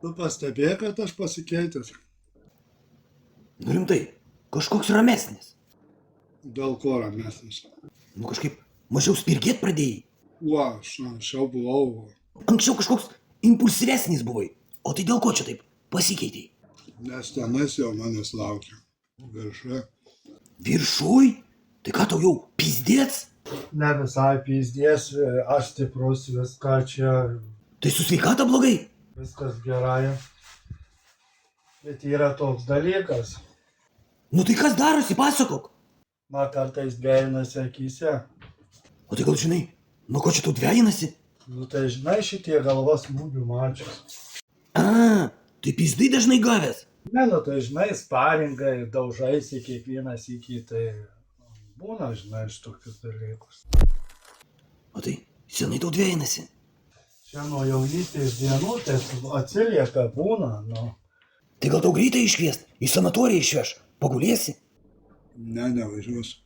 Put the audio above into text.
Tu pastebėjai, kad aš pasikeitęs? Nu rimtai, kažkoks ramesnis. Dėl ko ramesnis? Nu kažkaip mažiau spirgėt pradėjai. Aš anksčiau buvau. Anksčiau kažkoks impulsyvesnis buvai. O tai dėl ko čia taip pasikeitei? Nes tenais jau manęs laukia. Viršai. Viršuj? Tai ką tau jau pizdėts? Ne visai pizdės, aš stiprus, viską čia, Tai su sveikata blogai? viskas gerai. Bet yra toks dalykas. Nu tai kas darosi, pasakok. Man kartais dvejinasi akyse. O tai gal žinai, nuo ko čia tau dvejinasi? Nu tai žinai šitie galvos smūgių mačius. A, tai pizdai dažnai gavęs. Ne, nu tai žinai, sparingai, daužaisi kiekvienas iki, tai būna, žinai, iš tokius dalykus. O tai senai tau dvejinasi. Čia nuo jaunystės dienų tai atsilieka būna, nu. Tai gal tau greitai iškviest, į sanatoriją išveš, pagulėsi? Ne, nevažiuosiu.